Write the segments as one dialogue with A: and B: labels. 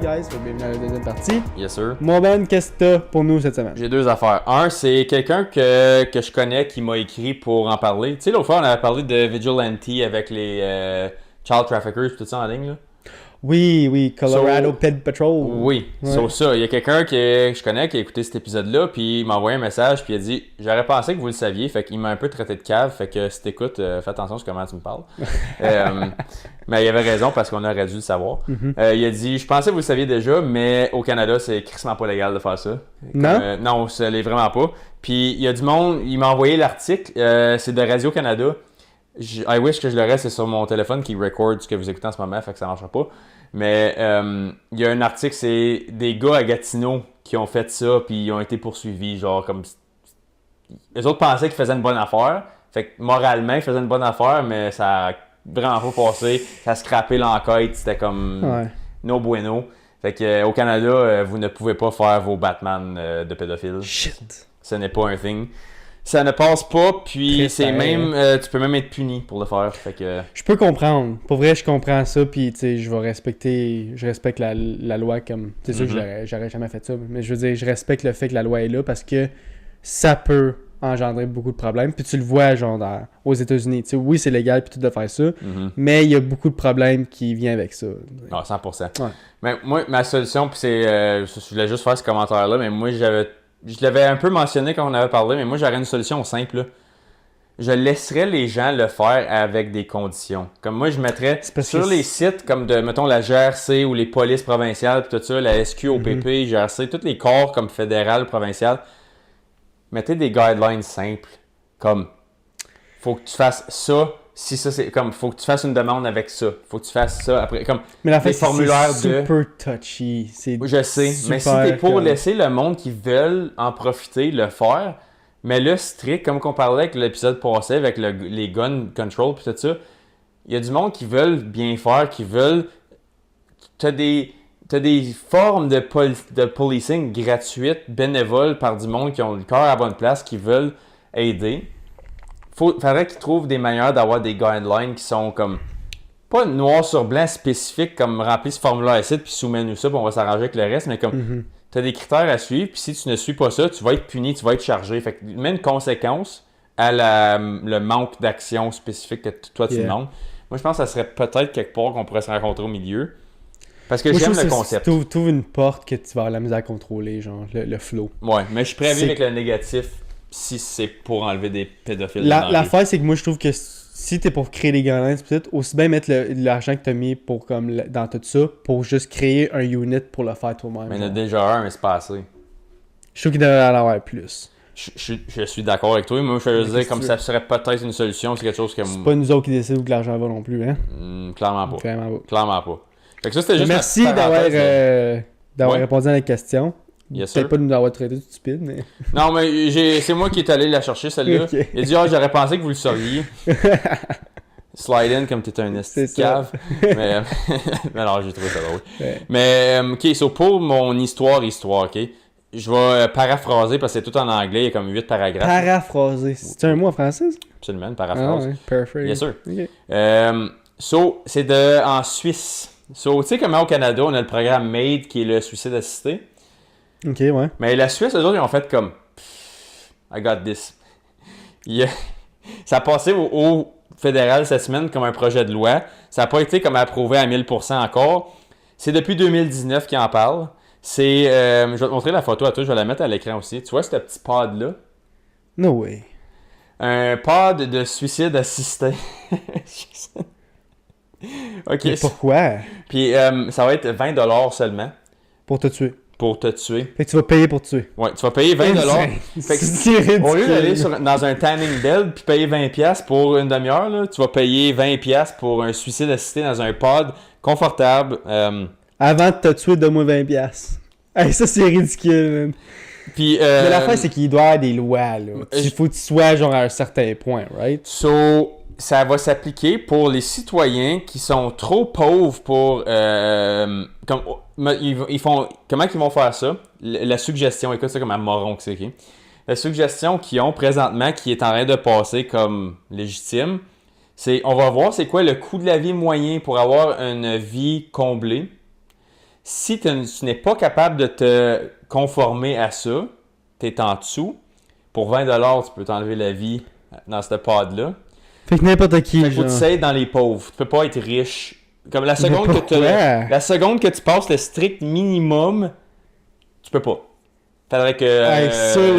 A: guys. Bienvenue à la deuxième partie.
B: Yes, sir.
A: Mon Ben, qu'est-ce que t'as pour nous cette semaine?
B: J'ai deux affaires. Un, c'est quelqu'un que je connais qui m'a écrit pour en parler. Tu sais, l'autre fois, on avait parlé de Vigilante avec les Child Traffickers, tout ça en ligne, là.
A: Oui, Colorado Ped Patrol.
B: Oui,
A: Ouais.
B: ça. Il y a quelqu'un que je connais qui a écouté cet épisode-là, puis il m'a envoyé un message, puis il a dit « J'aurais pensé que vous le saviez, fait qu'il m'a un peu traité de cave, fait que si t'écoutes, fais attention sur comment tu me parles. » Mais il avait raison, parce qu'on aurait dû le savoir. Il a dit « Je pensais que vous le saviez déjà, mais au Canada, c'est crissement pas légal de faire ça. »
A: Non?
B: Non, ça l'est vraiment pas. Puis il y a du monde, il m'a envoyé l'article, c'est de Radio-Canada. I wish que je l'aurais, c'est sur mon téléphone qui record ce que vous écoutez en ce moment, fait que ça marchera pas. Mais il y a un article, c'est des gars à Gatineau qui ont fait ça, puis ils ont été poursuivis, genre comme... Les autres pensaient qu'ils faisaient une bonne affaire, fait que moralement, ils faisaient une bonne affaire, mais ça a vraiment pas passé. Ça a scrappé l'enquête, c'était comme no bueno. Fait que au Canada, vous ne pouvez pas faire vos Batman de pédophiles.
A: Shit.
B: Ce n'est pas un thing. Ça ne passe pas, puis
A: Triste,
B: c'est
A: hein.
B: même... tu peux même être puni pour le faire, fait que...
A: Je peux comprendre. Pour vrai, je comprends ça, puis tu sais, je respecte la loi comme... C'est sûr que j'aurais jamais fait ça, mais je veux dire, je respecte le fait que la loi est là parce que ça peut engendrer beaucoup de problèmes. Puis tu le vois, genre, aux États-Unis. Tu sais, oui, c'est légal, puis tout de faire ça, mais il y a beaucoup de problèmes qui viennent avec ça.
B: Ah, 100%.
A: Ouais.
B: Mais moi, ma solution, puis c'est... je voulais juste faire ce commentaire-là, mais moi, je l'avais un peu mentionné quand on avait parlé, mais moi, j'aurais une solution simple, là. Je laisserais les gens le faire avec des conditions. Comme moi, je mettrais sur les sites comme de, mettons, la GRC ou les polices provinciales, puis tout ça, la SQOPP, GRC, tous les corps comme fédéral, provincial, mettez des guidelines simples. Comme, faut que tu fasses ça, si ça c'est comme, faut que tu fasses une demande avec ça. Faut que tu fasses ça après. Comme,
A: Mais la fait,
B: des formulaires
A: c'est super touchy.
B: Je sais, mais si t'es pour laisser le monde qui veulent en profiter le faire, mais là, strict, comme qu'on parlait avec l'épisode passé, avec les gun control pis tout ça, il y a du monde qui veulent bien faire, qui veulent... T'as des formes de policing gratuites, bénévoles, par du monde qui ont le cœur à la bonne place, qui veulent aider. Faudrait qu'ils trouvent des manières d'avoir des guidelines qui sont comme... Pas noir sur blanc spécifique, comme remplir ce formulaire ici, puis soumets-nous ça, puis on va s'arranger avec le reste, mais comme... Tu as des critères à suivre, puis si tu ne suis pas ça, tu vas être puni, tu vas être chargé. Fait que mets une conséquence à le manque d'action spécifique que toi tu demandes. Moi, je pense que ça serait peut-être quelque part qu'on pourrait se rencontrer au milieu. Parce que moi, j'aime le concept.
A: Tu ouvres une porte que tu vas avoir la misère à contrôler, genre le flow.
B: Ouais, mais je suis prêt à vivre avec le négatif si c'est pour enlever des pédophiles.
A: L'affaire, c'est que moi, je trouve que si t'es pour créer des guidelines, aussi bien mettre l'argent que t'as mis pour, comme, dans tout ça pour juste créer un unit pour le faire toi-même.
B: Mais il y en a déjà un, mais c'est pas assez.
A: Je trouve qu'il devrait en avoir plus.
B: Je suis d'accord avec toi. Moi, je veux dire, comme ça serait peut-être une solution, c'est quelque chose que...
A: C'est pas nous autres qui décident où que l'argent va non plus, hein?
B: Clairement pas.
A: Vraiment pas.
B: Clairement pas. Fait que ça, c'était juste
A: merci d'avoir répondu à la question.
B: Yes,
A: peut-être pas de nous avoir traité de stupide, mais...
B: Non, mais c'est moi qui est allé la chercher, celle-là.
A: Okay.
B: Il a dit, j'aurais pensé que vous le sauriez. Slide in comme t'es un esti cave. Mais alors, j'ai trouvé ça drôle.
A: Ouais.
B: Mais, OK, so pour mon histoire, OK? Je vais paraphraser parce que c'est tout en anglais, il y a comme 8 paragraphes.
A: Paraphraser. C'est un mot en français, ça?
B: Absolument, une paraphrase.
A: Ah ouais, paraphrase.
B: Yes, sir.
A: Okay.
B: C'est en Suisse. Tu sais comment au Canada, on a le programme MAID qui est le suicide assisté?
A: Ok, ouais.
B: Mais la Suisse, eux autres, ils ont fait comme I got this. Ça a passé au fédéral cette semaine comme un projet de loi. Ça n'a pas été comme approuvé à 1000% encore. C'est depuis 2019 qu'ils en parlent. Je vais te montrer la photo à toi, je vais la mettre à l'écran aussi. Tu vois ce petit pod-là?
A: No way.
B: Un pod de suicide assisté. OK.
A: Mais pourquoi?
B: Puis ça va être 20$ seulement.
A: Pour te tuer.
B: Pour te tuer.
A: Fait que tu vas payer pour te tuer.
B: Ouais, tu vas payer 20$. Fait que,
A: c'est ridicule.
B: au lieu d'aller dans un tanning bed puis payer 20$ pour une demi-heure, là, tu vas payer 20$ pour un suicide assisté dans un pod confortable.
A: Avant de te tuer, donne-moi 20$. Hey, ça, c'est ridicule, man.
B: Puis,
A: mais l'affaire, c'est qu'il doit y avoir des lois, là. Il faut que tu sois, genre, à un certain point, right?
B: So, ça va s'appliquer pour les citoyens qui sont trop pauvres pour... comment ils vont faire ça? La suggestion, écoute ça comme un moron que c'est, ok? La suggestion qu'ils ont présentement, qui est en train de passer comme légitime, c'est on va voir c'est quoi le coût de la vie moyen pour avoir une vie comblée. Si tu n'es pas capable de te conformer à ça, tu es en dessous, pour 20$, tu peux t'enlever la vie dans cette pod-là.
A: Fait que n'importe qui,
B: faut que tu sais dans les pauvres. Tu peux pas être riche. Comme la seconde que tu passes le strict minimum, tu peux pas. Faudrait que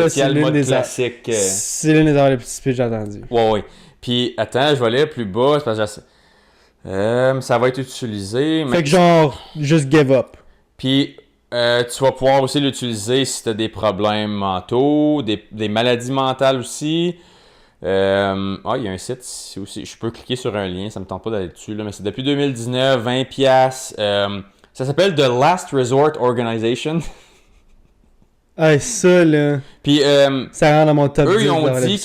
A: c'est
B: le mode classique.
A: C'est l'une des erreurs les plus stupides que j'ai entendues.
B: Ouais. Puis, attends, je vais aller plus bas. C'est parce que ça va être utilisé.
A: Fait que genre, juste give up.
B: Puis, tu vas pouvoir aussi l'utiliser si tu as des problèmes mentaux, des maladies mentales aussi. Il y a un site ici aussi. Je peux cliquer sur un lien, ça me tente pas d'aller dessus, là, mais c'est depuis 2019, 20$. Ça s'appelle The Last Resort Organization.
A: Ça, là.
B: Puis,
A: ça rentre dans mon top 10.
B: Eux, ils ont dit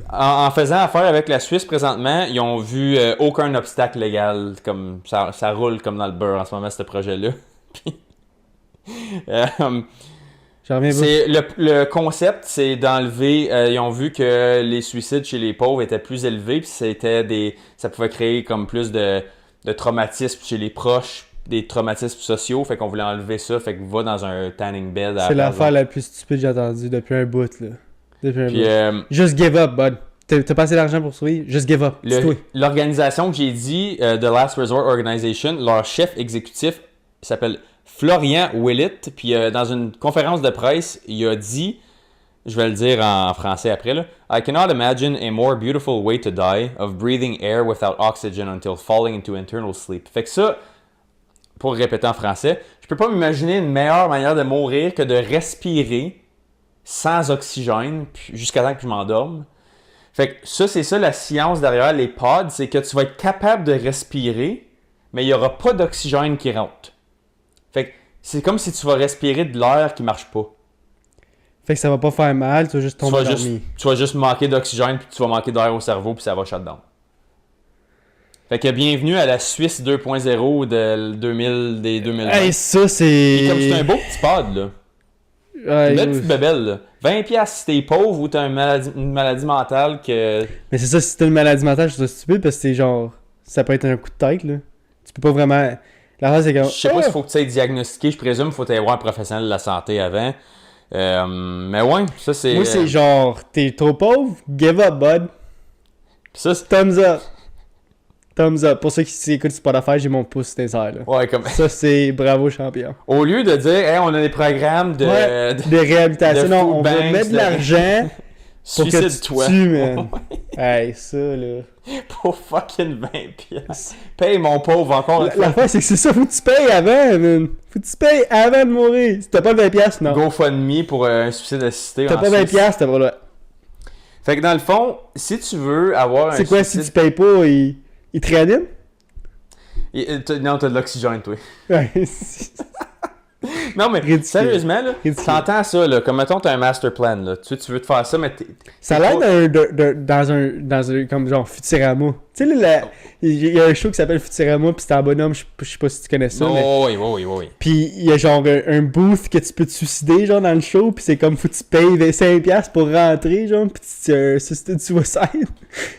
B: qu'en faisant affaire avec la Suisse présentement, ils ont vu aucun obstacle légal. Comme ça roule comme dans le beurre en ce moment, ce projet-là. Puis, le concept, c'est d'enlever. Ils ont vu que les suicides chez les pauvres étaient plus élevés, puis ça pouvait créer comme plus de traumatisme chez les proches, des traumatismes sociaux. Fait qu'on voulait enlever ça. Fait que va dans un tanning bed.
A: C'est l'affaire la plus stupide que j'ai entendue depuis un bout, là. Just give up, bud. T'as pas assez d'argent pour survivre, just give up.
B: L'organisation que j'ai dit, The Last Resort Organization, leur chef exécutif s'appelle Florian Willett, puis dans une conférence de presse, il a dit, je vais le dire en français après, là, I cannot imagine a more beautiful way to die of breathing air without oxygen until falling into internal sleep. Fait que ça, pour répéter en français, je peux pas m'imaginer une meilleure manière de mourir que de respirer sans oxygène jusqu'à temps que je m'endorme. Fait que ça, c'est ça la science derrière les pods, c'est que tu vas être capable de respirer, mais il n'y aura pas d'oxygène qui rentre. Fait que c'est comme si tu vas respirer de l'air qui marche pas.
A: Fait que ça va pas faire mal, tu vas juste tomber endormi.
B: Tu vas juste manquer d'oxygène, puis tu vas manquer d'air au cerveau, puis ça va shut down. Fait que bienvenue à la Suisse 2.0 des 2020.
A: Hey, ça c'est...
B: Et comme c'est un beau petit pod, là. Une belle petite bébelle, là. 20$ si t'es pauvre ou t'as une maladie mentale que...
A: Mais c'est ça, si t'as une maladie mentale, je trouve ça stupide, parce que c'est genre... Ça peut être un coup de tête, là. Tu peux pas vraiment... La chose, c'est comme...
B: Je sais pas s'il faut que tu aies diagnostiqué, je présume qu'il faut aller voir un professionnel de la santé avant. Mais ouais, ça c'est...
A: Moi, c'est genre, t'es trop pauvre, give up, bud.
B: Ça,
A: thumbs up. Thumbs up. Pour ceux qui écoutent Spotify, j'ai mon pouce des airs, là.
B: Ouais, comme...
A: Ça, c'est bravo, champion.
B: Au lieu de dire, hey, on a des programmes de
A: réhabilitation,
B: de
A: non, on va mettre de l'argent pour que tu te tues, man. Hey, ça, là.
B: Pour fucking 20$. Paye mon pauvre encore une fois.
A: L'affaire, c'est que c'est ça, faut que tu payes avant, man. Faut que tu payes avant de mourir. Si t'as pas 20$, non.
B: GoFundMe pour un suicide assisté.
A: T'as pas 20$, t'as pas le...
B: Fait que dans le fond, si tu veux avoir un
A: c'est quoi, si tu payes pas, il te réanime?
B: Non, t'as de l'oxygène, toi.
A: Ouais,
B: non, mais ridicule. Sérieusement, là, t'entends ça, là, comme mettons, t'as un master plan, là. Tu veux te faire ça, mais
A: ça a l'air dans un comme genre Futurama. Tu sais, là, il y a un show qui s'appelle Futurama, pis c'est un bonhomme, je sais pas si tu connais ça.
B: Oui.
A: Pis il y a genre un booth que tu peux te suicider, genre, dans le show, pis c'est comme, faut que tu payes 25$ pour rentrer, genre, pis c'est un suicide.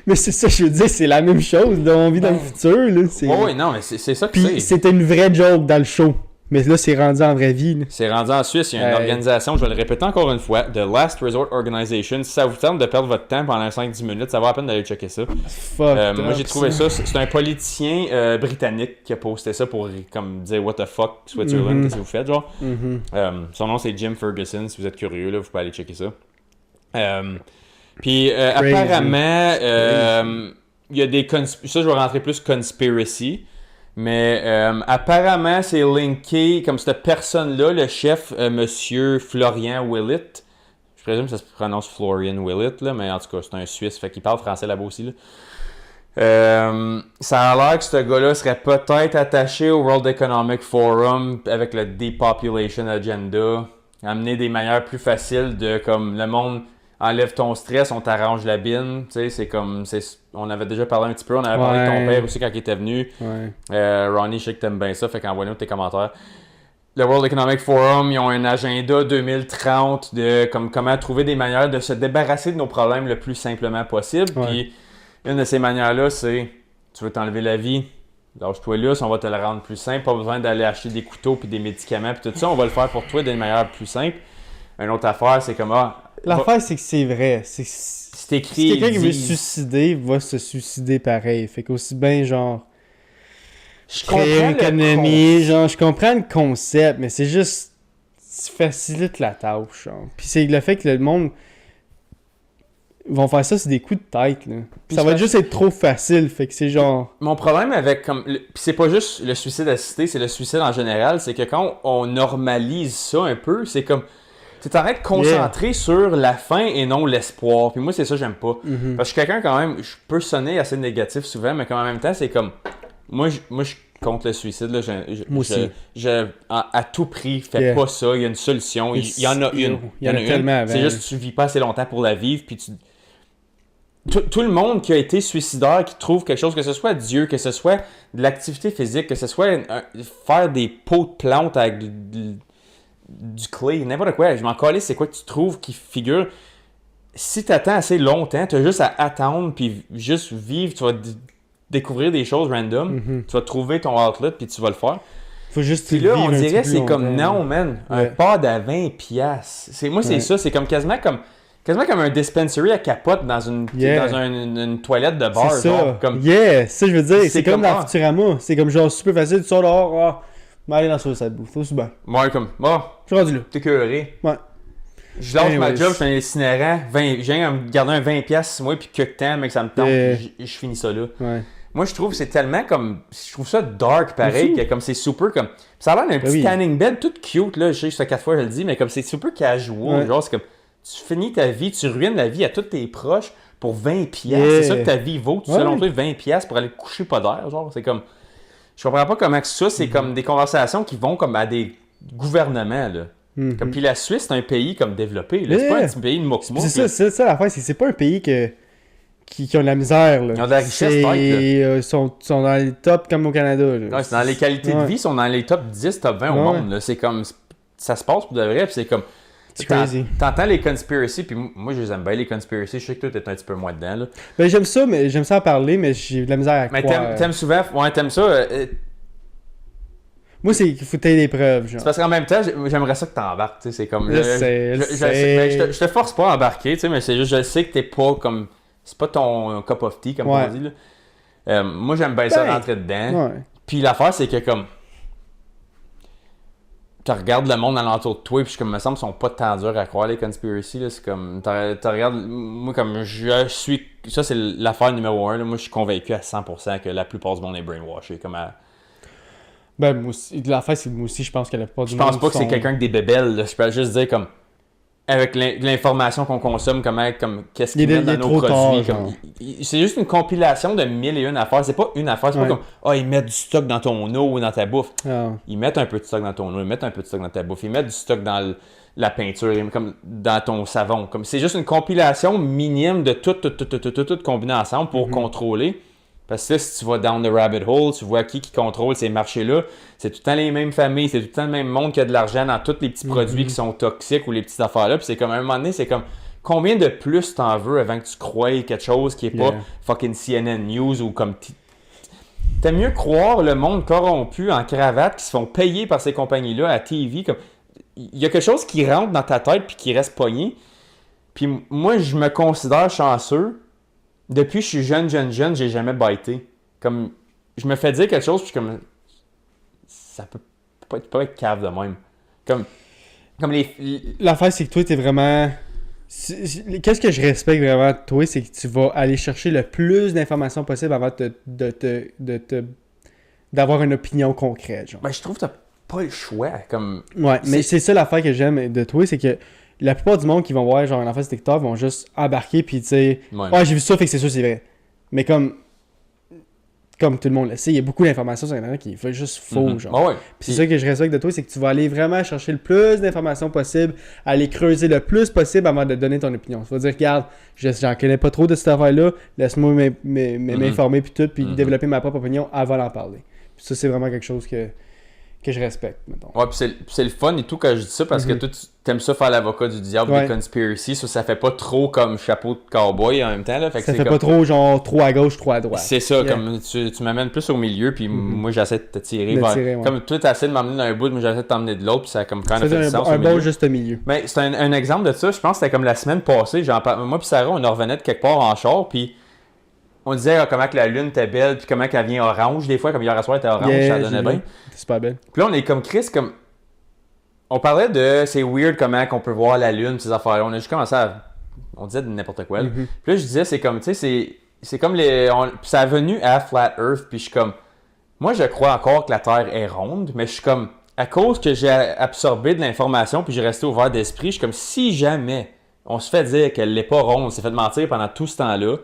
A: Mais c'est ça, je veux dire, c'est la même chose, là, on vit dans le futur, là.
B: Oui, non, mais c'est ça que c'est.
A: Pis c'était une vraie joke dans le show. Mais là, c'est rendu en vraie vie. Là.
B: C'est rendu en Suisse. Il y a une organisation, je vais le répéter encore une fois, The Last Resort Organization. Si ça vous tente de perdre votre temps pendant 5-10 minutes, ça vaut la peine d'aller checker ça. Moi, j'ai trouvé ça. C'est un politicien britannique qui a posté ça pour comme dire What the fuck, Switzerland, qu'est-ce que vous faites, genre. Son nom, c'est Jim Ferguson. Si vous êtes curieux, là, vous pouvez aller checker ça. Puis, apparemment, il y a des... Ça, je vais rentrer plus conspiracy. Mais apparemment, c'est linké comme cette personne-là, le chef, monsieur Florian Willett. Je présume que ça se prononce Florian Willett, là, mais en tout cas, c'est un Suisse, fait qu'il parle français là-bas aussi. Là. Ça a l'air que ce gars-là serait peut-être attaché au World Economic Forum avec le Depopulation Agenda. Amener des manières plus faciles de, comme, le monde... Enlève ton stress, on t'arrange la bine. Tu sais, c'est comme... On avait déjà parlé un petit peu. On avait parlé de ton père aussi quand il était venu. Ronnie, je sais que t'aimes bien ça. Fait qu'envoie-nous tes commentaires. Le World Economic Forum, ils ont un agenda 2030 de comment trouver des manières de se débarrasser de nos problèmes le plus simplement possible. Puis une de ces manières-là, c'est... Tu veux t'enlever la vie? Lâche-toi là, on va te le rendre plus simple. Pas besoin d'aller acheter des couteaux puis des médicaments puis tout ça. On va le faire pour toi d'une manière plus simple. Une autre affaire, c'est comme...
A: L'affaire, c'est que c'est vrai. C'est
B: écrit,
A: si quelqu'un qui veut se suicider va se suicider pareil. Fait qu'aussi bien, genre...
B: Je
A: créer une économie, genre, je comprends le concept, mais c'est juste... Tu facilites la tâche, genre. Puis c'est le fait que le monde... vont faire ça, c'est des coups de tête, là. Ça va juste être trop facile, fait que c'est genre...
B: Mon problème avec... Puis c'est pas juste le suicide assisté, c'est le suicide en général, c'est que quand on normalise ça un peu, c'est comme... Tu t'arrêtes de concentrer sur la fin et non l'espoir. Puis moi, c'est ça que j'aime pas.
A: Mm-hmm.
B: Parce que je suis quelqu'un quand même... Je peux sonner assez négatif souvent, mais en même temps, c'est comme... Moi, je suis contre le suicide. Là.
A: Moi aussi.
B: À tout prix, fais pas ça. Il y a une solution. Il y en a une.
A: Il y en a tellement.
B: C'est juste que tu vis pas assez longtemps pour la vivre. Puis tout le monde qui a été suicidaire, qui trouve quelque chose, que ce soit Dieu, que ce soit de l'activité physique, que ce soit faire des pots de plantes avec du clay, n'importe quoi. Je m'en calais, c'est quoi que tu trouves qui figure. Si tu attends assez longtemps, tu as juste à attendre puis juste vivre. Tu vas découvrir des choses random.
A: Mm-hmm.
B: Tu vas trouver ton outlet puis tu vas le faire.
A: Faut juste
B: puis là, on dirait c'est comme non, man. Un pod à 20$. Moi, c'est ça. C'est comme quasiment comme un dispensary à capote dans une toilette de bar.
A: C'est ça.
B: Genre, comme...
A: ça je veux dire. C'est comme dans Futurama. C'est comme genre super facile. Tu sors dehors. Mais aller dans ça, ça te bouffe. Faut bien.
B: Ouais, comme.
A: Je suis rendu là.
B: T'es curé.
A: Ouais.
B: Je lâche ma job, je suis un itinérant. Je viens à me garder un 20$ 6 mois, puis que temps, mec, ça me tente. Je finis ça là.
A: Ouais.
B: Moi, je trouve que c'est tellement comme... Je trouve ça dark, pareil, que comme c'est super comme... Ça a l'air d'un petit tanning bed tout cute, là. Je sais que ça 4 fois, je le dis, mais comme c'est super casual. Genre, c'est comme... Tu finis ta vie, tu ruines la vie à tous tes proches pour 20$. C'est ça que ta vie vaut. Selon toi, 20$ pour aller te coucher pas d'air. Genre, c'est comme... Je comprends pas comment ça, c'est comme des conversations qui vont comme à des gouvernements, là. Comme, puis la Suisse, c'est un pays comme développé. Là. C'est pas un petit pays de mokmo.
A: C'est ça l'affaire, c'est pas un pays qui ont de la misère. Là.
B: Ils ont de la richesse,
A: Ils sont dans les tops comme au Canada. Là.
B: Ouais, c'est dans les qualités de vie, ils sont dans les top 10, top 20 au monde. Là. C'est comme... Ça se passe pour de vrai, puis c'est comme...
A: C'est crazy.
B: T'entends les conspiracies, puis moi, je les aime bien, les conspiracies. Je sais que toi, t'es un petit peu moins dedans. Là.
A: Ben, j'aime ça en parler, mais j'ai de la misère à croire.
B: Mais t'aimes souvent... Ouais, t'aimes ça...
A: Moi, c'est qu'il faut t'aider des preuves. Genre.
B: C'est parce qu'en même temps, j'aimerais ça que t'embarques. C'est comme.
A: Je
B: te force pas à embarquer, mais c'est juste, je sais que t'es pas comme. C'est pas ton cup of tea, comme on dit. Là. Moi, j'aime bien ça rentrer dedans. Ouais. Puis l'affaire, c'est que comme. Tu regardes le monde alentour de toi, puis comme, me semble, ils sont pas tant durs à croire, les conspiracies. Là. C'est comme. Tu regardes. Moi, comme je suis. Ça, c'est l'affaire numéro 1. Là. Moi, je suis convaincu à 100% que la plupart du monde est brainwashé. Comme à.
A: Ben, moi aussi, l'affaire, c'est que moi aussi, je pense qu'elle a pas du
B: Je pense pas que c'est quelqu'un avec des bébelles. Là. Je peux juste dire, comme, avec l'information qu'on consomme, comme qu'est-ce qu'ils mettent dans nos produits. C'est juste une compilation de 1001 affaires. C'est pas une affaire. C'est pas comme, ils mettent du stock dans ton eau ou dans ta bouffe. Ils mettent un peu de stock dans ton eau, ils mettent un peu de stock dans ta bouffe. Ils mettent du stock dans la peinture, comme dans ton savon. Comme, c'est juste une compilation minime de tout combiné ensemble pour contrôler. Parce que là, si tu vas down the rabbit hole, tu vois qui contrôle ces marchés-là. C'est tout le temps les mêmes familles, c'est tout le temps le même monde qui a de l'argent dans tous les petits produits qui sont toxiques ou les petites affaires-là. Puis c'est comme, à un moment donné, c'est comme, combien de plus t'en veux avant que tu croies quelque chose qui est pas fucking CNN News ou comme... T'aimes mieux croire le monde corrompu en cravate qui se font payer par ces compagnies-là à TV. Comme... Il y a quelque chose qui rentre dans ta tête puis qui reste pogné. Puis moi, je me considère chanceux. Depuis que je suis jeune, j'ai jamais bité. Comme, je me fais dire quelque chose, puis comme, ça peut pas être cave de même. Comme
A: L'affaire, c'est que toi, t'es vraiment... Qu'est-ce que je respecte vraiment de toi, c'est que tu vas aller chercher le plus d'informations possible avant d'avoir une opinion concrète. Genre.
B: Ben, je trouve que t'as pas le choix. Comme...
A: Ouais, mais c'est ça l'affaire que j'aime de toi, c'est que la plupart du monde qui vont voir genre une affaire sur TikTok vont juste embarquer puis tu sais j'ai vu ça fait que c'est sûr c'est vrai. Mais comme tout le monde le sait, il y a beaucoup d'informations sur Internet qui est juste faux genre. Puis c'est ça que je respecte de toi, c'est que tu vas aller vraiment chercher le plus d'informations possible, aller creuser le plus possible avant de donner ton opinion. Tu vas dire regarde, j'en connais pas trop de cette affaire-là, laisse-moi m'informer puis tout puis développer ma propre opinion avant d'en parler. Puis ça c'est vraiment quelque chose que que je respecte, mettons.
B: Ouais, puis c'est le fun et tout quand je dis ça, parce que toi, tu t'aimes ça faire l'avocat du diable des conspiracies, ça fait pas trop comme chapeau de cowboy en même temps. Là,
A: ça fait pas trop genre trop à gauche, trop à droite.
B: C'est ça, comme tu m'amènes plus au milieu, puis moi j'essaie de te tirer vers... Comme toi, t'essaies de m'emmener d'un bout, moi j'essaie de t'emmener de l'autre, puis ça a comme quand même fait du sens.
A: Un bon juste milieu.
B: Mais c'est un exemple de ça, je pense que c'était comme la semaine passée, moi puis Sarah, on revenait de quelque part en char, puis on disait comment que la lune était belle, puis comment qu'elle vient orange des fois, comme hier soir elle était orange, ça donnait bien.
A: C'est super belle.
B: Puis là, on est comme Chris, comme... On parlait de c'est weird comment qu'on peut voir la lune, ces affaires-là. On a juste commencé à... On disait de n'importe quoi. Puis là, je disais, c'est comme, tu sais, c'est comme les... Ça a venu à Flat Earth, puis je suis comme... Moi, je crois encore que la Terre est ronde, mais je suis comme... À cause que j'ai absorbé de l'information, puis j'ai resté ouvert d'esprit, je suis comme, si jamais on se fait dire qu'elle n'est pas ronde, on s'est fait mentir pendant tout ce temps-là,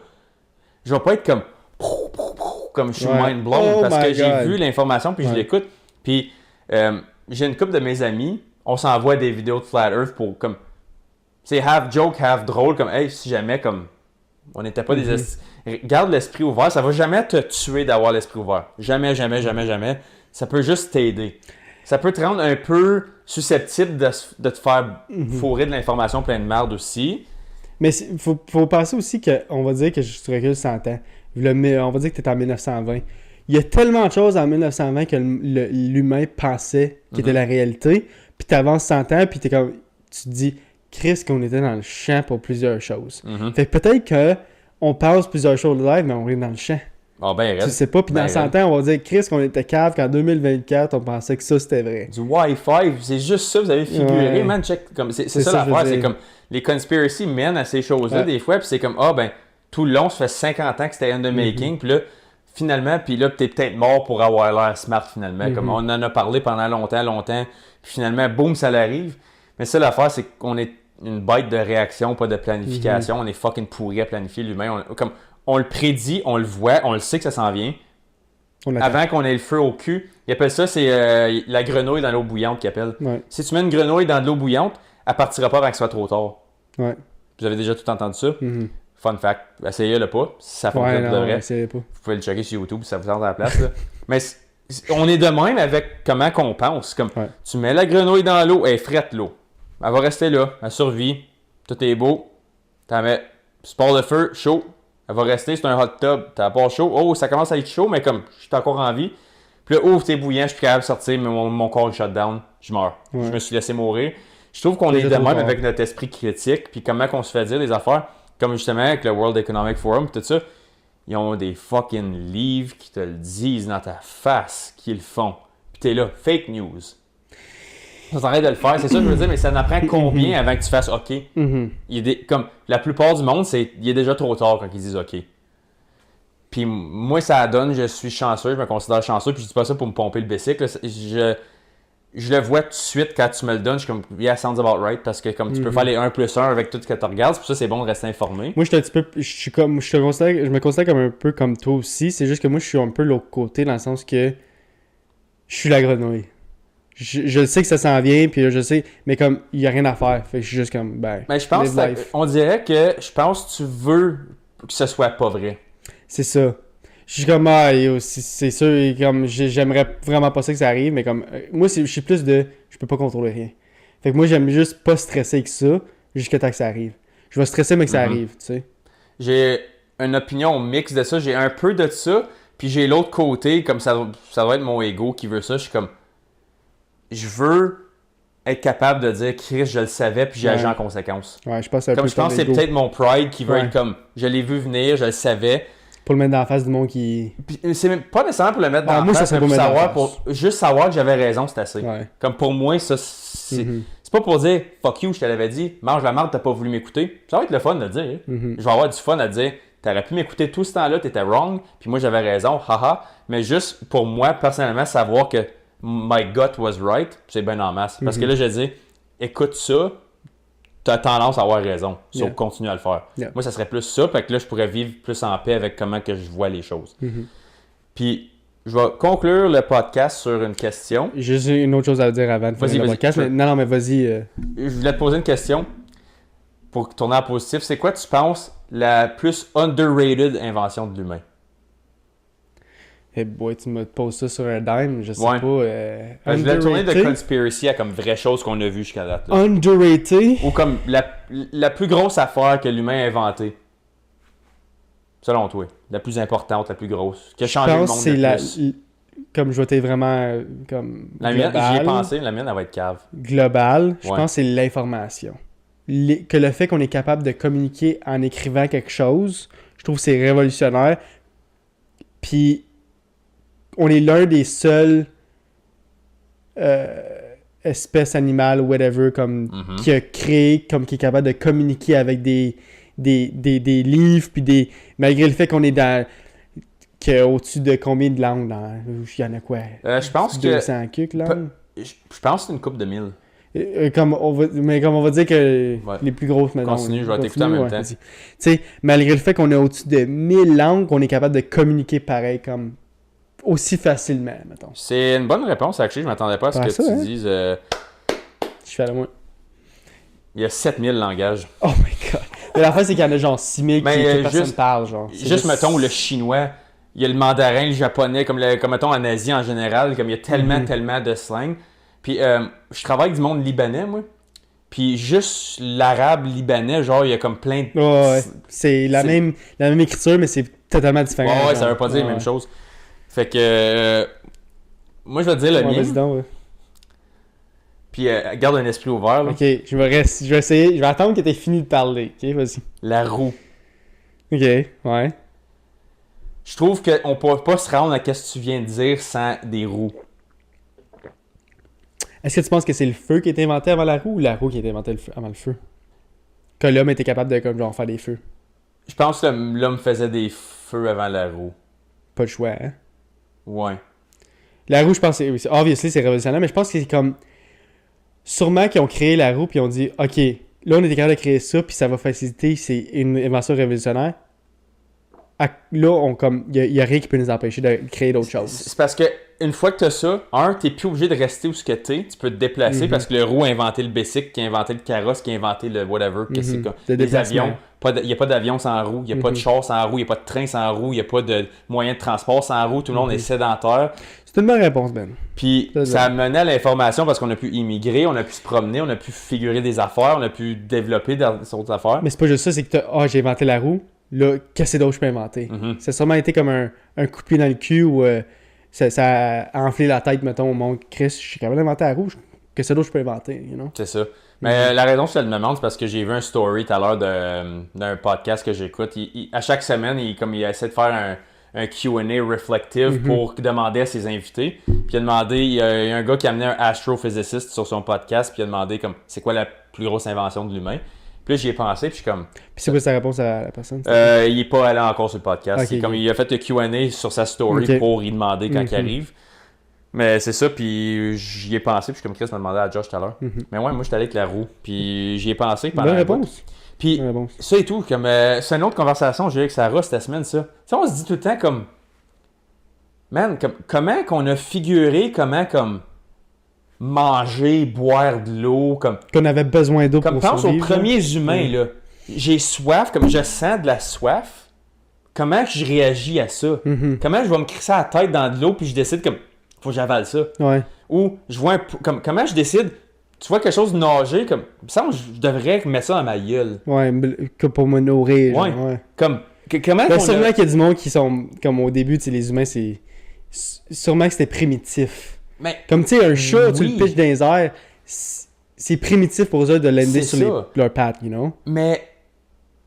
B: je vais pas être comme je suis mind blown parce que j'ai vu l'information puis je l'écoute. Puis j'ai une couple de mes amis, on s'envoie des vidéos de Flat Earth pour comme c'est half joke, half drôle, comme hey, si jamais comme on n'était pas des garde l'esprit ouvert, ça va jamais te tuer d'avoir l'esprit ouvert. Jamais, jamais, jamais, jamais. Ça peut juste t'aider. Ça peut te rendre un peu susceptible de te faire fourrer de l'information pleine de merde aussi.
A: Mais il faut penser aussi qu'on va dire que tu recules 100 ans. On va dire que tu es en 1920. Il y a tellement de choses en 1920 que l'humain pensait qui était la réalité. Puis tu avances 100 ans, puis tu te dis, Chris, qu'on était dans le champ pour plusieurs choses. Fait que peut-être qu'on pense plusieurs choses live, mais on est dans le champ.
B: Ah ben,
A: tu sais pas, puis dans 100 ans, on va dire, Chris, qu'on était cave, qu'en 2024, on pensait que ça, c'était vrai.
B: Du Wi-Fi, c'est juste ça, vous avez figuré, man, check. C'est ça l'affaire, c'est comme, les conspiracies mènent à ces choses-là des fois, puis c'est comme, tout le long, ça fait 50 ans que c'était in the making, puis là, finalement, t'es peut-être mort pour avoir l'air smart, finalement. Comme on en a parlé pendant longtemps, puis finalement, boum, ça l'arrive. Mais ça, l'affaire, c'est qu'on est une bête de réaction, pas de planification. On est fucking pourri à planifier l'humain. On le prédit, on le voit, on le sait que ça s'en vient. Avant qu'on ait le feu au cul, ils appellent ça, c'est la grenouille dans l'eau bouillante qu'ils appellent. Ouais. Si tu mets une grenouille dans de l'eau bouillante, elle partira pas avant que ce soit trop tard. Ouais. Vous avez déjà tout entendu ça? Fun fact. Essayez-le pas. Si ça fonctionne de vrai. Vous pouvez le checker sur YouTube si ça vous tente à la place. Là. Mais on est de même avec comment qu'on pense. Comme tu mets la grenouille dans l'eau, elle est frette l'eau. Elle va rester là. Elle survit. Tout est beau. T'en mets sport de feu, chaud. Elle va rester, c'est un hot tub. T'as pas chaud. Oh, ça commence à être chaud, mais comme je suis encore en vie. Puis là, ouvre, t'es bouillant, je suis capable de sortir, mais mon corps est shut down. Je meurs. Je me suis laissé mourir. Je trouve qu'on est de même avec notre esprit critique. Puis comment qu'on se fait dire des affaires. Comme justement avec le World Economic Forum, tout ça. Ils ont des fucking livres qui te le disent dans ta face qu'ils le font. Puis t'es là, fake news. Ça t'arrête de le faire, c'est ça que je veux dire, mais ça en prend combien avant que tu fasses OK? Comme la plupart du monde, il est déjà trop tard quand ils disent OK. Puis moi, ça donne, je suis chanceux, je me considère chanceux, puis je dis pas ça pour me pomper le bicycle. Je le vois tout de suite quand tu me le donnes, je suis comme yeah, sounds about right, parce que comme tu peux faire les 1+1 avec tout ce que tu regardes, c'est pour ça c'est bon de rester informé.
A: Moi, je me considère comme un peu comme toi aussi, c'est juste que moi, je suis un peu l'autre côté, dans le sens que je suis la grenouille. Je sais que ça s'en vient, puis je sais, mais comme, il n'y a rien à faire. Fait que je suis juste comme,
B: mais je pense on dirait que tu veux que ce soit pas vrai.
A: C'est ça. Je suis comme, c'est sûr, comme, j'aimerais vraiment pas ça que ça arrive, mais comme, moi, je suis plus de, je peux pas contrôler rien. Fait que moi, j'aime juste pas stresser avec ça, jusqu'à temps que ça arrive. Je vais stresser, mais que ça arrive, tu sais.
B: J'ai une opinion mixte de ça. J'ai un peu de ça, puis j'ai l'autre côté, comme ça doit être mon ego qui veut ça. Je suis comme, je veux être capable de dire, Chris, je le savais, puis j'ai agi en conséquence.
A: Ouais, je pense que
B: c'est peut-être mon pride qui veut être comme, je l'ai vu venir, je le savais.
A: Pour le mettre dans la face du monde qui...
B: Puis, c'est même pas nécessairement pour le mettre dans la face, mais pour juste savoir que j'avais raison, c'est assez. Ouais. Comme pour moi, ça, c'est pas pour dire « fuck you, je te l'avais dit, mange la marde, t'as pas voulu m'écouter ». Ça va être le fun de le dire. Je vais avoir du fun à dire « t'aurais pu m'écouter tout ce temps-là, t'étais wrong, puis moi j'avais raison, haha ». Mais juste pour moi, personnellement, savoir que my gut was right, c'est bien en masse. Parce que là, je dis « écoute ça ». Tu as tendance à avoir raison, sauf continue à le faire. Moi, ça serait plus ça, fait que là, je pourrais vivre plus en paix avec comment que je vois les choses. Puis, je vais conclure le podcast sur une question.
A: J'ai une autre chose à dire avant de finir le podcast. Mais, non, mais vas-y.
B: Je voulais te poser une question pour tourner en positif. C'est quoi, tu penses, la plus underrated invention de l'humain?
A: Hey boy, tu me poses ça sur un dime, je sais
B: Ouais.
A: pas.
B: Je voulais tourner de conspiracy à comme vraie chose qu'on a vu jusqu'à date. Là.
A: Underrated.
B: Ou comme la plus grosse affaire que l'humain a inventée. Selon toi. La plus importante, la plus grosse. Qui a changé le monde
A: c'est
B: le plus.
A: comme je vais être vraiment comme
B: La mienne, j'y ai pensé, la mienne, elle va être cave.
A: Global, je
B: Ouais.
A: pense que c'est l'information. Que le fait qu'on est capable de communiquer en écrivant quelque chose, je trouve que c'est révolutionnaire. Puis, on est l'un des seuls espèces animales, whatever, comme qui a créé, comme qui est capable de communiquer avec des livres, puis malgré le fait qu'on est dans... Au-dessus de combien de langues? Il y en a quoi?
B: Je pense que...
A: 200 quelques langues?
B: Je pense que c'est une couple de 1000.
A: Comme on va dire que les plus grosses maintenant.
B: Continue, je vais t'écouter en même temps.
A: Tu sais, malgré le fait qu'on est au-dessus de 1000 langues, on est capable de communiquer pareil, comme aussi facilement, mettons.
B: C'est une bonne réponse, actually. Je m'attendais pas à ce que tu dises.
A: Je suis à la moins.
B: Il y a 7000 langages.
A: Oh my god. Mais la fin, c'est qu'il y en a genre 6000 que personne parle, genre.
B: Juste, mettons, le chinois. Il y a le mandarin, le japonais, comme mettons en Asie en général, comme il y a tellement de slang. Puis je travaille avec du monde libanais, moi. Puis juste l'arabe libanais, genre, il y a comme plein de...
A: Ouais. C'est la même écriture, mais c'est totalement différent.
B: Ouais, ça veut pas dire la même chose. Fait que... moi, je vais te dire le mien.
A: Vas-y donc,
B: Puis garde un esprit ouvert, là.
A: Ok, je vais essayer. Je vais attendre que t'aies fini de parler. Ok, vas-y.
B: La roue.
A: Ok, ouais.
B: Je trouve qu'on ne peut pas se rendre à ce que tu viens de dire sans des roues.
A: Est-ce que tu penses que c'est le feu qui a été inventé avant la roue ou la roue qui a été inventée avant le feu? Que l'homme était capable de comme, genre, faire des feux.
B: Je pense que l'homme faisait des feux avant la roue.
A: Pas de choix, hein?
B: Ouais.
A: La roue, je pense, obviously, c'est révolutionnaire, mais je pense que c'est comme... Sûrement qu'ils ont créé la roue puis ils ont dit, OK, là, on était capable de créer ça puis ça va faciliter, c'est une invention révolutionnaire. Là, il n'y a rien qui peut nous empêcher de créer d'autres choses.
B: C'est parce que une fois que tu as ça, t'es plus obligé de rester où ce que t'es. Tu peux te déplacer parce que le roue a inventé le bicycle, qui a inventé le carrosse, qui a inventé le whatever. Les avions. Il n'y a pas d'avion sans roue, il n'y a pas de char sans roue, il n'y a pas de train sans roue, il n'y a pas de moyen de transport sans roue. Tout le monde est sédentaire.
A: C'est une bonne réponse, Ben.
B: Puis ça a mené à l'information parce qu'on a pu immigrer, on a pu se promener, on a pu figurer des affaires, on a pu développer d'autres affaires.
A: Mais c'est pas juste ça, c'est que j'ai inventé la roue. Là, qu'est-ce d'autre je peux inventer? Ça a sûrement été comme un coup de pied dans le cul où ça a enflé la tête, mettons, au monde. Chris, je suis capable d'inventer la roue. Qu'est-ce d'autre je peux inventer, you know?
B: C'est ça. Mais la raison que je te le demande, c'est parce que j'ai vu un story tout à l'heure d'un podcast que j'écoute. À chaque semaine, il essaie de faire un Q&A reflective pour demander à ses invités. Puis il y a un gars qui a amené un astrophysicist sur son podcast, puis il a demandé comme c'est quoi la plus grosse invention de l'humain. Puis là, j'y ai pensé, puis je suis comme...
A: Puis c'est quoi sa réponse à la personne?
B: Il est pas allé encore sur le podcast.
A: Okay,
B: comme il a fait le Q&A sur sa story pour y demander quand il arrive. Mais c'est ça, puis j'y ai pensé, puis je suis comme Chris m'a demandé à Josh tout à l'heure. Mais ouais, moi, j'étais allé avec la roue, puis j'y ai pensé pendant
A: bonne réponse.
B: Puis ça et tout, comme c'est une autre conversation que j'ai eu avec Sarah cette semaine, ça. Tu sais, on se dit tout le temps comme... Man, comment qu'on a figuré, comme... manger, boire de l'eau, comme...
A: Qu'on avait besoin d'eau
B: pour pense aux premiers humains, là. J'ai soif, comme je sens de la soif. Comment je réagis à ça? Comment je vais me crisser la tête dans de l'eau puis je décide comme... Faut que j'avale ça.
A: Ouais.
B: Ou je vois comment je décide... Tu vois quelque chose de nager, comme... Il me semble que je devrais mettre ça dans ma gueule.
A: Ouais, pour me nourrir.
B: Ouais.
A: Genre, ouais.
B: Comme... Comment
A: là, sûrement qu'il y a du monde qui sont... Comme au début, tu sais, les humains, c'est... Sûrement que c'était primitif.
B: Mais,
A: comme tu sais, un chat, tu le pitches dans les airs, c'est primitif pour eux de lander sur leurs pattes, you know? Mais,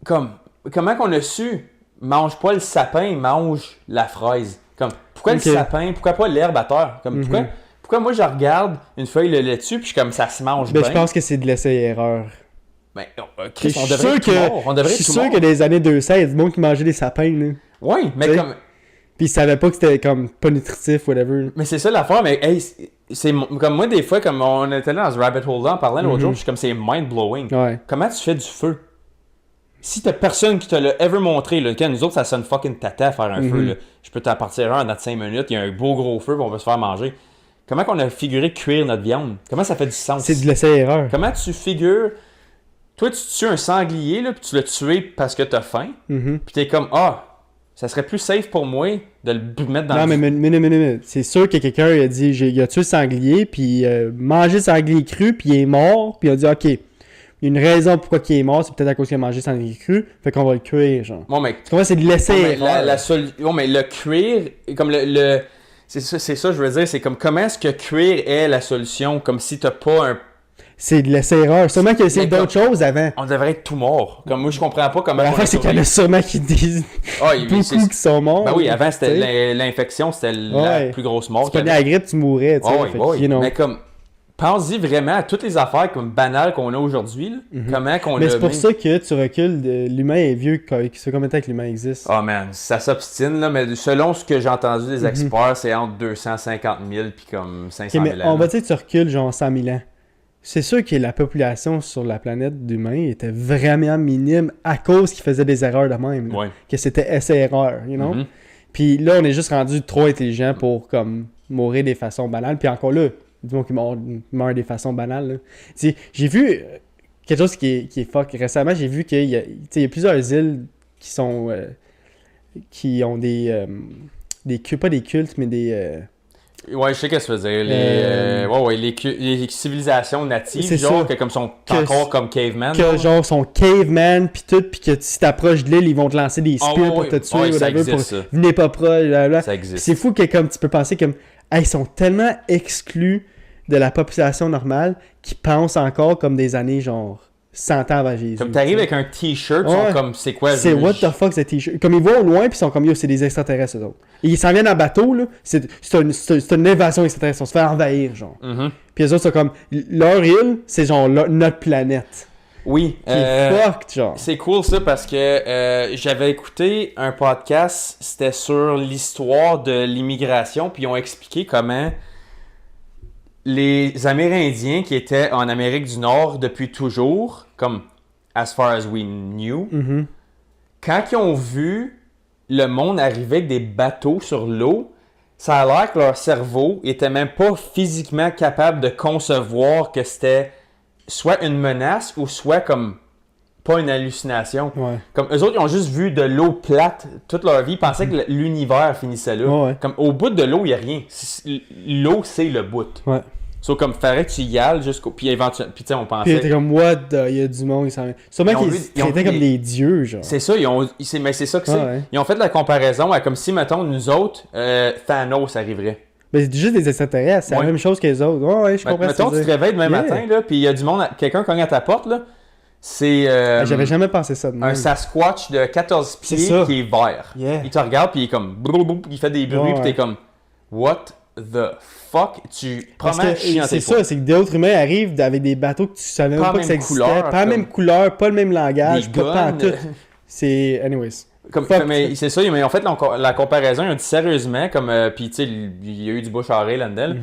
B: comment qu'on a su mange pas le sapin, mange la fraise? Comme, pourquoi le sapin? Pourquoi pas l'herbe à terre? Comme, pourquoi moi je regarde une feuille là-dessus puis je suis comme ça se mange bien?
A: Je pense que c'est de l'essai-erreur.
B: Ben, Chris, on devrait être mort.
A: Je suis sûr que dans les années 200, il y a du monde qui mangeait des sapins, là.
B: Oui, mais comme...
A: Puis ils savaient pas que c'était comme pas nutritif, whatever.
B: Mais c'est ça l'affaire, mais hey, c'est comme moi des fois, comme on était là dans ce rabbit hole là en parlant l'autre jour, je suis comme c'est mind-blowing.
A: Ouais.
B: Comment tu fais du feu? Si t'as personne qui te l'a ever montré, là, nous autres ça sonne fucking tata à faire un feu, là. Je peux t'en partir un dans 5 minutes, il y a un beau gros feu, puis on va se faire manger. Comment qu'on a figuré cuire notre viande? Comment ça fait du sens?
A: C'est de l'essai-erreur.
B: Comment tu figures... Toi, tu tues un sanglier, là, puis tu l'as tué parce que t'as faim, puis t'es comme, ça serait plus safe pour moi de le mettre dans
A: non, mais c'est sûr que quelqu'un a dit il a tué le sanglier, puis mangé le sanglier cru, puis il est mort, puis il a dit ok, il y a une raison pourquoi il est mort, c'est peut-être à cause qu'il a mangé le sanglier cru, fait qu'on va le cuire, genre.
B: Bon, mais.
A: Tu comprends, c'est de laisser.
B: Bon, mais le cuire, comme le c'est ça, je veux dire, c'est comme comment est-ce que cuire est la solution, comme si t'as pas un.
A: C'est de laisser-erreur. Sûrement qu'il y a essayé d'autres choses avant.
B: On devrait être tout mort. Comme moi, je comprends pas comment.
A: La fin, c'est qu'il y en a sûrement qui disent beaucoup qui sont morts.
B: Ben oui, avant, c'était l'infection, c'était la plus grosse mort.
A: Tu prenais la grippe, tu mourais.
B: Mais comme, pense-y vraiment à toutes les affaires comme banales qu'on a aujourd'hui. Comment qu'on
A: Mais c'est pour ça que tu recules. L'humain est vieux. C'est combien de temps que l'humain existe?
B: Oh man, ça s'obstine, là. Mais selon ce que j'ai entendu des experts, c'est entre 250 000 puis comme 500 000 ans.
A: On va dire que tu recules genre 100 000 ans. C'est sûr que la population sur la planète d'humains était vraiment minime à cause qu'ils faisaient des erreurs de même. Que c'était essai-erreur, you know? Puis là, on est juste rendu trop intelligent pour comme mourir des façons banales. Puis encore là, dis-moi qu'ils meurent des façons banales. J'ai vu quelque chose qui est fuck. Récemment, j'ai vu qu'il y a plusieurs îles qui sont qui ont des pas des cultes, mais des...
B: Ouais, je sais qu'est-ce que tu veux dire. Les civilisations natives, genre, que comme sont encore comme caveman.
A: Que genre sont caveman, pis tout, pis que si t'approches de l'île, ils vont te lancer des spears pour te tuer,
B: ça existe,
A: pour venez pas proche, blablabla.
B: Ça existe.
A: C'est fou que comme tu peux penser comme, ils sont tellement exclus de la population normale qu'ils pensent encore comme des années genre 100 ans avant Jésus.
B: Comme t'arrives avec un t-shirt, ils sont comme, c'est quoi?
A: C'est what the fuck ce t-shirt? Comme ils vont au loin, puis ils sont comme, yo, c'est des extraterrestres, eux autres. Et ils s'en viennent en bateau, là, c'est une invasion extraterrestre, on se fait envahir, genre. Puis eux autres sont comme, leur île, c'est genre notre planète.
B: Oui.
A: Fucked, genre.
B: C'est cool ça, parce que j'avais écouté un podcast, c'était sur l'histoire de l'immigration, puis ils ont expliqué comment les Amérindiens qui étaient en Amérique du Nord depuis toujours, comme as far as we knew, quand ils ont vu le monde arriver avec des bateaux sur l'eau, ça a l'air que leur cerveau était même pas physiquement capable de concevoir que c'était soit une menace ou soit comme pas une hallucination. Comme eux autres, ils ont juste vu de l'eau plate toute leur vie, ils pensaient que l'univers finissait là. Comme au bout de l'eau, il n'y a rien. L'eau, c'est le bout. So, comme, fallait que tu y ailles jusqu'au... Puis éventuellement... Puis tu sais, on pensait...
A: Puis t'es comme, il y a du monde, sûrement qu'ils traitaient comme des dieux, genre.
B: C'est ça, mais c'est ça que c'est. Ils ont fait la comparaison à comme si, mettons, nous autres, Thanos arriverait.
A: Mais c'est juste des extraterrestres, c'est la même chose que les autres. Je comprends.
B: Mettons, tu te réveilles demain matin, là, puis il y a du monde, quelqu'un cogne à ta porte, là. C'est...
A: J'avais jamais pensé ça de même.
B: Un Sasquatch de 14 pieds qui est vert. Il te regarde, puis il est comme... il fait des bruits, puis t'es comme... What the fuck?
A: C'est ça, c'est que d'autres humains arrivent avec des bateaux que tu savais même pas que ça existait. Pas la même couleur, pas le même langage, pas tout. C'est... Anyways.
B: Mais c'est ça, mais en fait, la comparaison, ils ont dit sérieusement, comme... puis tu sais, il y a eu du bouche à oreille là-dedans.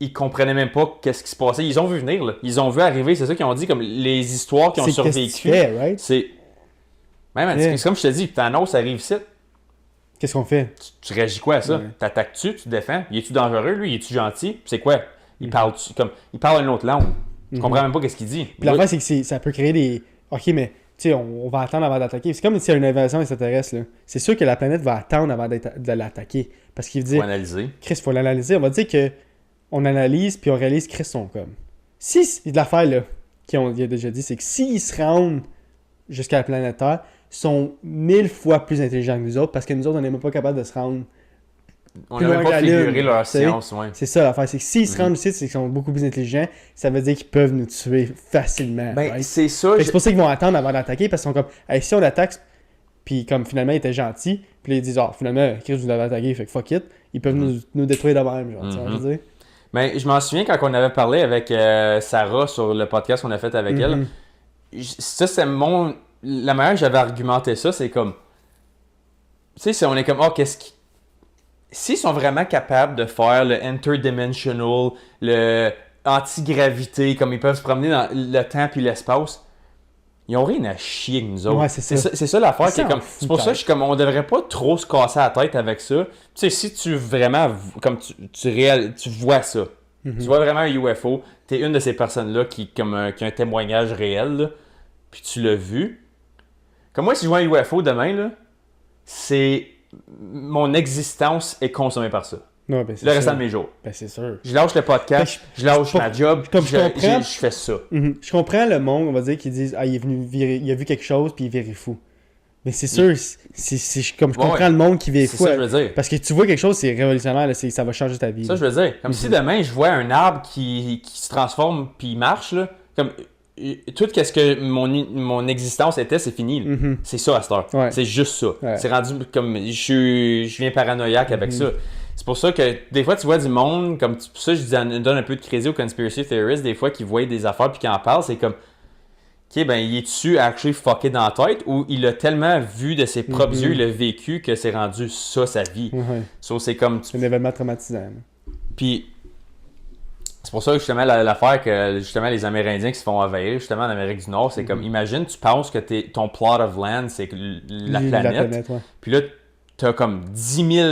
B: Ils comprenaient même pas qu'est-ce qui se passait. Ils ont vu venir, là. Ils ont vu arriver, c'est ça qu'ils ont dit, comme les histoires qui ont survécu. C'est... C'est comme je te dis, Thanos arrive ici.
A: Qu'est-ce qu'on fait?
B: Tu réagis quoi à ça? T'attaques-tu? Tu te défends? Il est-tu dangereux, lui? Il est-tu gentil? C'est quoi? Il parle une autre langue. Tu comprends même pas qu'est-ce qu'il dit.
A: Puis l'affaire, c'est que ça peut créer des... Ok, mais tu sais, on va attendre avant d'attaquer. C'est comme s'il y a une invasion extraterrestre, là. C'est sûr que la planète va attendre avant de l'attaquer. Parce qu'il veut dire...
B: Faut analyser.
A: Chris, faut l'analyser. On va dire que on analyse, puis on réalise Chris sont comme... Si l'affaire, là, qu'il a déjà dit, c'est que s'ils se rendent jusqu'à la planète Terre, sont 1000 fois plus intelligents que nous autres, parce que nous autres, on n'est même pas capable de se rendre.
B: On n'a même pas figuré leur science,
A: C'est ça l'affaire, c'est que s'ils se rendent ici, c'est qu'ils sont beaucoup plus intelligents, ça veut dire qu'ils peuvent nous tuer facilement.
B: C'est ça.
A: C'est pour ça qu'ils vont attendre avant d'attaquer, parce qu'ils sont comme, hey, si on attaque, puis comme finalement ils étaient gentils, puis là, ils disent, finalement, Chris, vous l'avez attaqué, fait que fuck it, ils peuvent nous détruire de même, genre, tu vois, je veux dire.
B: Mais je m'en souviens quand on avait parlé avec Sarah sur le podcast qu'on a fait avec elle, ça c'est la manière que j'avais argumenté ça, c'est comme... Tu sais, on est comme, qu'est-ce qui... S'ils sont vraiment capables de faire le interdimensional, le anti-gravité, comme ils peuvent se promener dans le temps puis l'espace, ils ont rien à chier avec nous autres.
A: Ouais, c'est
B: ça l'affaire qui est comme... C'est pour ça que je suis comme, on devrait pas trop se casser la tête avec ça. Tu sais, si tu vraiment... Comme tu vois ça, tu vois vraiment un UFO, t'es une de ces personnes-là qui a un témoignage réel, là, puis tu l'as vu. Comme moi, si je vois un UFO demain, là, c'est... Mon existence est consommée par ça.
A: Ouais, ben
B: le restant de mes jours.
A: Ben c'est sûr.
B: Je lâche le podcast, je lâche ma job, je fais ça.
A: Je comprends le monde, on va dire, qui disent « Ah, il est venu il a vu quelque chose, puis il virait fou. » Mais c'est sûr, comme je comprends le monde qui vire fou.
B: C'est ça que je veux dire.
A: Parce que tu vois quelque chose, c'est révolutionnaire, là, ça va changer ta vie.
B: Ça, je veux dire. Comme si demain, je vois un arbre qui se transforme puis il marche, là, comme tout ce que mon existence était, c'est fini. C'est ça à cette heure.
A: Ouais.
B: C'est juste ça.
A: Ouais.
B: C'est rendu comme... Je viens paranoïaque avec ça. C'est pour ça que des fois, tu vois du monde, comme pour ça, je donne un peu de crédit aux conspiracy theorists, des fois, qui voient des affaires puis qui en parlent, c'est comme... OK, ben, il est-tu actually fucké dans la tête ou il a tellement vu de ses propres yeux, il a vécu que c'est rendu ça sa vie. So, c'est comme...
A: C'est un événement traumatisant.
B: Puis, c'est pour ça que justement, l'affaire que justement les Amérindiens qui se font envahir, justement en Amérique du Nord, c'est comme, imagine, tu penses que ton plot of land, c'est la planète. Puis là, t'as comme 10 000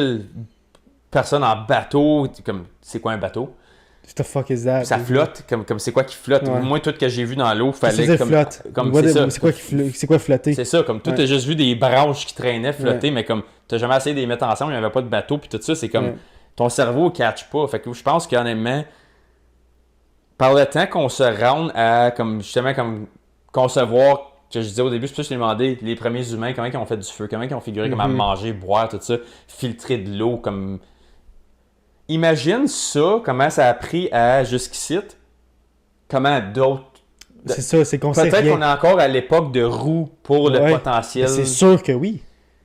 B: personnes en bateau. Comme, c'est quoi un bateau?
A: What the fuck is that?
B: Ça flotte, comme c'est quoi qui flotte? Moi, tout ce que j'ai vu dans l'eau, fallait comme...
A: C'est quoi flotter?
B: C'est ça, comme tout, t'as juste vu des branches qui traînaient flotter, mais comme t'as jamais essayé de les mettre ensemble, il n'y avait pas de bateau, puis tout ça, c'est comme ton cerveau ne catch pas. Fait que je pense qu'honnêtement, par le temps qu'on se rende à comme justement comme concevoir, que je disais au début, c'est pour ça que je t'ai demandé, les premiers humains, comment ils ont fait du feu, comment ils ont figuré, comment manger, boire, tout ça, filtrer de l'eau, comme... Imagine ça, comment ça a pris à jusqu'ici, comment d'autres...
A: C'est ça, c'est qu'on sait
B: Peut-être
A: rien.
B: qu'on est encore à l'époque de roue pour le potentiel.
A: C'est sûr que oui.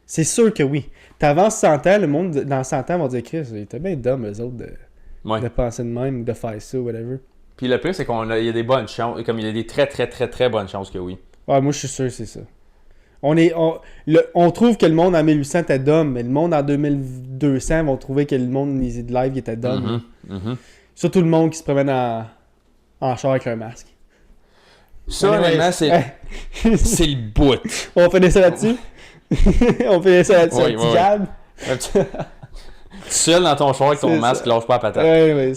A: C'est sûr que oui. T'avances 100 ans, le monde dans 100 ans va dire « Chris, ils étaient bien dumb, eux autres, de penser de même, de faire ça, whatever. »
B: Puis le pire, c'est qu'il y a des bonnes chances, comme il y a des très, très, très, très bonnes chances que oui.
A: Ouais, moi, je suis sûr que c'est ça. On trouve que le monde en 1800 était dumb, mais le monde en 2200 vont trouver que le monde de live était dumb. Surtout le monde qui se promène en char avec un masque.
B: Ça, honnêtement, c'est le bout.
A: On finit ça là-dessus? On finit ça là-dessus, un petit jab?
B: Seul dans ton char avec ton masque, lâche pas la patate.
A: Ouais.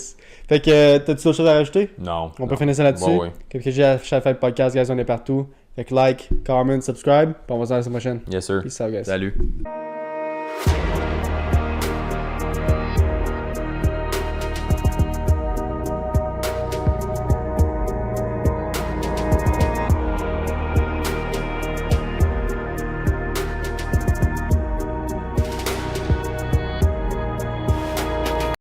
A: Fait que, t'as-tu d'autres choses à rajouter?
B: Non.
A: On peut finir ça là-dessus?
B: Ouais.
A: Comme que j'ai à faire le podcast, guys, on est partout. Fait que like, comment, subscribe, puis on va se voir la semaine prochaine.
B: Yes, sir.
A: Peace out, guys.
B: Salut.